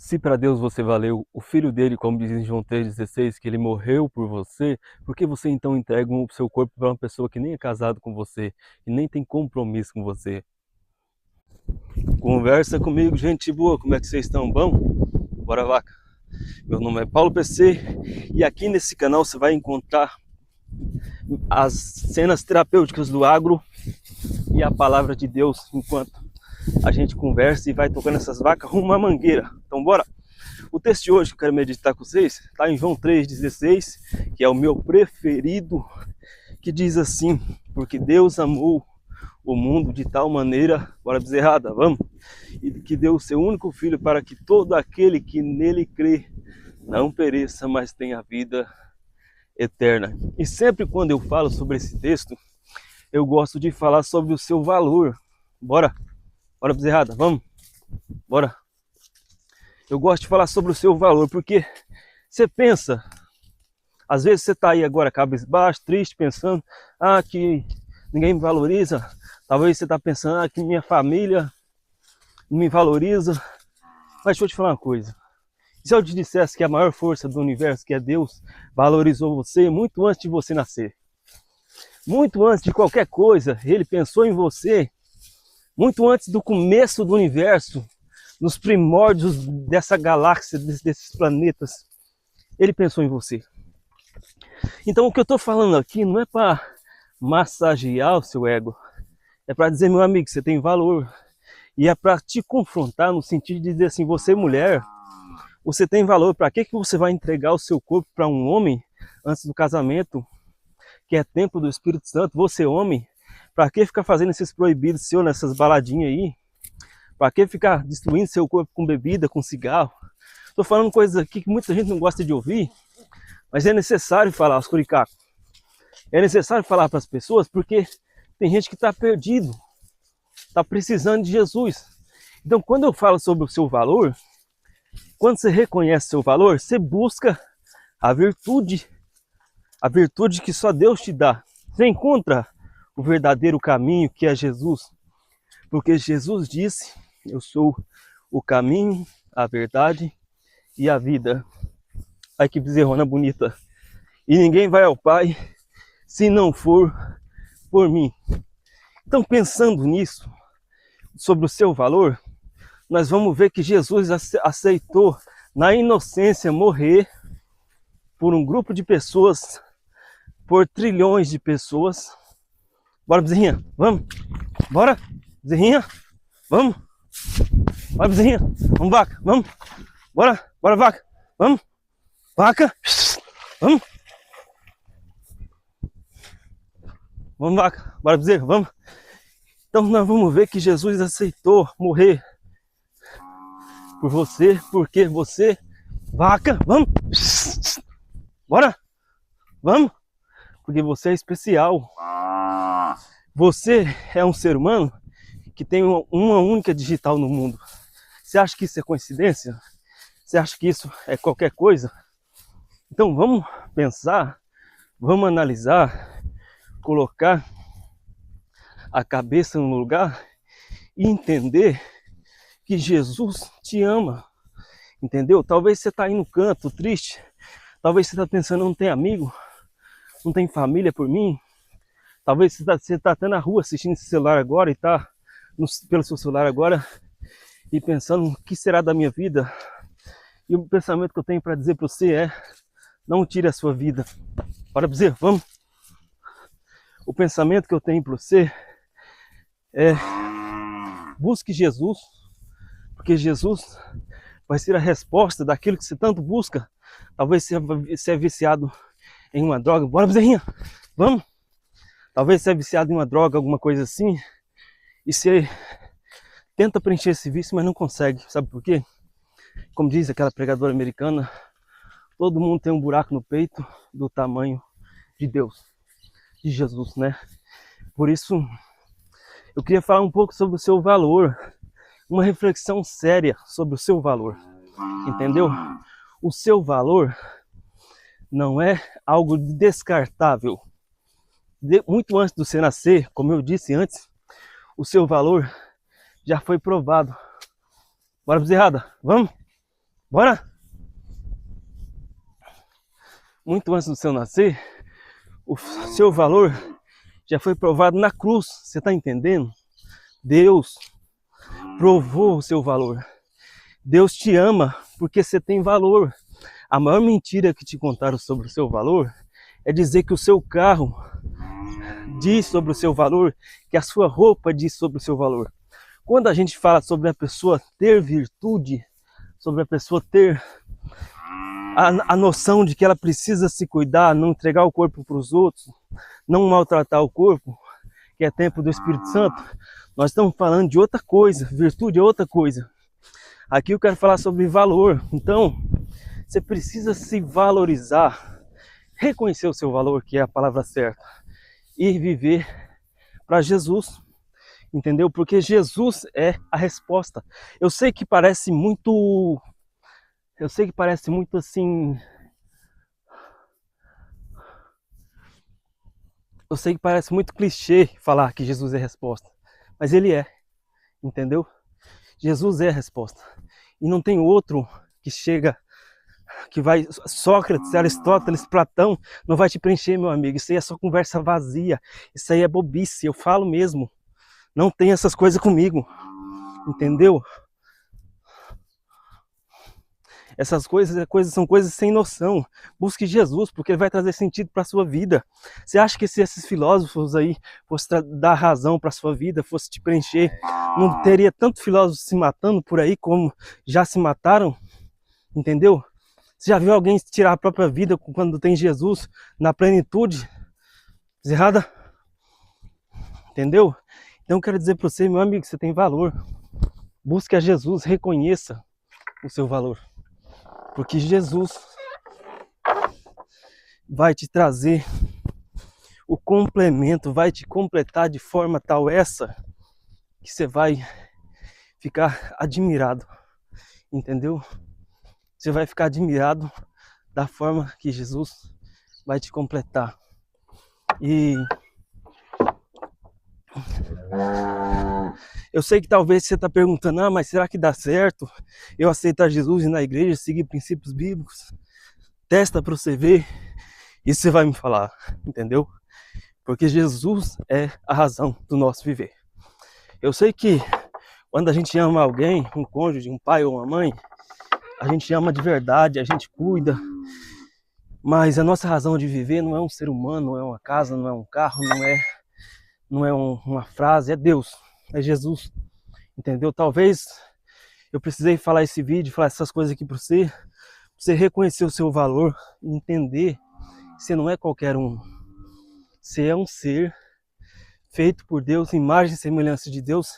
Se para Deus você valeu o Filho dele, como diz em João 3,16, que ele morreu por você, por que você então entrega o seu corpo para uma pessoa que nem é casado com você, e nem tem compromisso com você? Conversa comigo, gente boa, como é que vocês estão? Bom? Bora vaca! Meu nome é Paulo PC e aqui nesse canal você vai encontrar as cenas terapêuticas do agro e a palavra de Deus enquanto a gente conversa e vai tocando essas vacas rumo à mangueira. Então bora! O texto de hoje que eu quero meditar com vocês está em João 3,16, que é o meu preferido, que diz assim: porque Deus amou o mundo de tal maneira, bora bezerrada, vamos, e que deu o seu único filho para que todo aquele que nele crê não pereça, mas tenha vida eterna. E sempre quando eu falo sobre esse texto, eu gosto de falar sobre o seu valor. Bora bezerrada, vamos, bora. Eu gosto de falar sobre o seu valor, porque você pensa, às vezes você está aí agora cabisbaixo, triste, pensando, que ninguém me valoriza. Talvez você está pensando, que minha família não me valoriza. Mas deixa eu te falar uma coisa. Se eu te dissesse que a maior força do universo, que é Deus, valorizou você muito antes de você nascer. Muito antes de qualquer coisa, Ele pensou em você. Muito antes do começo do universo, nos primórdios dessa galáxia, desses planetas, Ele pensou em você. Então o que eu estou falando aqui não é para massagear o seu ego, é para dizer, meu amigo, você tem valor. E é para te confrontar no sentido de dizer assim, você mulher, você tem valor. Para que você vai entregar o seu corpo para um homem antes do casamento, que é templo do Espírito Santo? Você homem, para que ficar fazendo esses proibidos seus nessas baladinhas aí? Para que ficar destruindo seu corpo com bebida, com cigarro? Estou falando coisas aqui que muita gente não gosta de ouvir, mas é necessário falar aos curicacos. É necessário falar para as pessoas, porque tem gente que está perdido, está precisando de Jesus. Então, quando eu falo sobre o seu valor, quando você reconhece seu valor, você busca a virtude que só Deus te dá. Você encontra o verdadeiro caminho, que é Jesus. Porque Jesus disse, eu sou o caminho, a verdade e a vida. Ai, que bezerrona bonita. E ninguém vai ao Pai se não for por mim. Então, pensando nisso, sobre o seu valor, nós vamos ver que Jesus aceitou, na inocência, morrer por um grupo de pessoas, por trilhões de pessoas. Bora, bezerrinha, vamos, bora, bezerrinha, vamos, bora, bezerrinha, vamos, vaca, vamos, bora, vaca, vamos, vaca, vamos, vaca, bora, bezerra, vamos. Então nós vamos ver que Jesus aceitou morrer por você, porque você, vaca, vamos, bora, vamos, porque você é especial. Você é um ser humano que tem uma única digital no mundo. Você acha que isso é coincidência? Você acha que isso é qualquer coisa? Então vamos pensar, vamos analisar, colocar a cabeça no lugar e entender que Jesus te ama, entendeu? Talvez você está aí no canto, triste, talvez você está pensando, não tem amigo, não tem família por mim, talvez você está até na rua assistindo esse celular agora e está pelo seu celular agora e pensando, o que será da minha vida? E o pensamento que eu tenho para dizer para você é, não tire a sua vida. Bora dizer, vamos. O pensamento que eu tenho para você é, busque Jesus, porque Jesus vai ser a resposta daquilo que você tanto busca. Talvez você é viciado em uma droga. Bora, bezerrinha, vamos. Talvez você é viciado em uma droga, alguma coisa assim, e você tenta preencher esse vício, mas não consegue. Sabe por quê? Como diz aquela pregadora americana, todo mundo tem um buraco no peito do tamanho de Deus, de Jesus, né? Por isso, eu queria falar um pouco sobre o seu valor, uma reflexão séria sobre o seu valor, entendeu? O seu valor não é algo descartável. Muito antes de você nascer, como eu disse antes, o seu valor já foi provado. Bora, bezerrada, vamos? Bora? Muito antes do seu nascer, o seu valor já foi provado na cruz. Você está entendendo? Deus provou o seu valor. Deus te ama porque você tem valor. A maior mentira que te contaram sobre o seu valor é dizer que o seu carro diz sobre o seu valor, que a sua roupa diz sobre o seu valor. Quando a gente fala sobre a pessoa ter virtude, sobre a pessoa ter a noção de que ela precisa se cuidar, não entregar o corpo para os outros, não maltratar o corpo, que é tempo do Espírito Santo, nós estamos falando de outra coisa. Virtude é outra coisa. Aqui eu quero falar sobre valor. Então, você precisa se valorizar, reconhecer o seu valor, que é a palavra certa, e viver para Jesus, entendeu? Porque Jesus é a resposta. Eu sei que parece muito assim, eu sei que parece muito clichê falar que Jesus é a resposta, mas ele é, entendeu? Jesus é a resposta. E não tem outro que chega, que vai, Sócrates, Aristóteles, Platão, não vai te preencher, meu amigo. Isso aí é só conversa vazia. Isso aí é bobice, eu falo mesmo. Não tem essas coisas comigo, entendeu? Essas coisas são coisas sem noção. Busque Jesus, porque ele vai trazer sentido para a sua vida. Você acha que se esses filósofos aí fossem dar razão para a sua vida, fosse te preencher, não teria tanto filósofo se matando por aí como já se mataram? Entendeu? Você já viu alguém tirar a própria vida quando tem Jesus na plenitude? Errada? Entendeu? Então eu quero dizer para você, meu amigo, você tem valor. Busque a Jesus, reconheça o seu valor. Porque Jesus vai te trazer o complemento, vai te completar de forma tal essa que você vai ficar admirado, entendeu? Você vai ficar admirado da forma que Jesus vai te completar. E eu sei que talvez você está perguntando, mas será que dá certo eu aceitar Jesus e ir na igreja, seguir princípios bíblicos? Testa para você ver, e você vai me falar, entendeu? Porque Jesus é a razão do nosso viver. Eu sei que quando a gente ama alguém, um cônjuge, um pai ou uma mãe, a gente ama de verdade, a gente cuida, mas a nossa razão de viver não é um ser humano, não é uma casa, não é um carro, não é uma frase, é Deus, é Jesus, entendeu? Talvez eu precisei falar esse vídeo, falar essas coisas aqui para você reconhecer o seu valor, entender que você não é qualquer um, você é um ser feito por Deus, imagem e semelhança de Deus,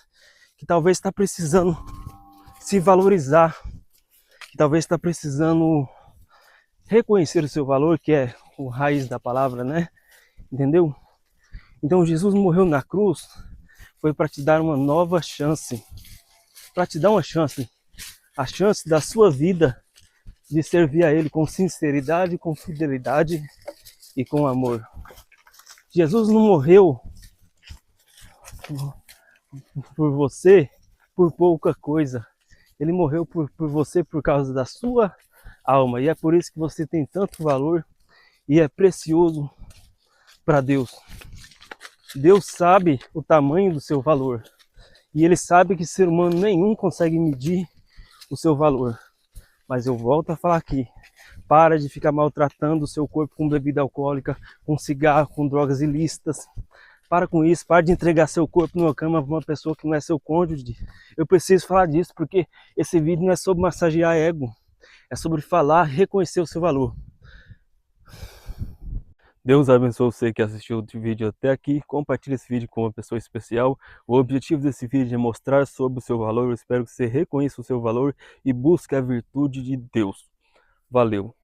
que talvez está precisando se valorizar, que talvez está precisando reconhecer o seu valor, que é o raiz da palavra, né? Entendeu? Então Jesus morreu na cruz, foi para te dar uma nova chance, para te dar uma chance, a chance da sua vida de servir a Ele com sinceridade, com fidelidade e com amor. Jesus não morreu por você por pouca coisa. Ele morreu por você por causa da sua alma. E é por isso que você tem tanto valor e é precioso para Deus. Deus sabe o tamanho do seu valor. E Ele sabe que ser humano nenhum consegue medir o seu valor. Mas eu volto a falar aqui. Para de ficar maltratando o seu corpo com bebida alcoólica, com cigarro, com drogas ilícitas. Para com isso, para de entregar seu corpo numa cama para uma pessoa que não é seu cônjuge. Eu preciso falar disso porque esse vídeo não é sobre massagear ego. É sobre falar, reconhecer o seu valor. Deus abençoe você que assistiu o vídeo até aqui. Compartilhe esse vídeo com uma pessoa especial. O objetivo desse vídeo é mostrar sobre o seu valor. Eu espero que você reconheça o seu valor e busque a virtude de Deus. Valeu!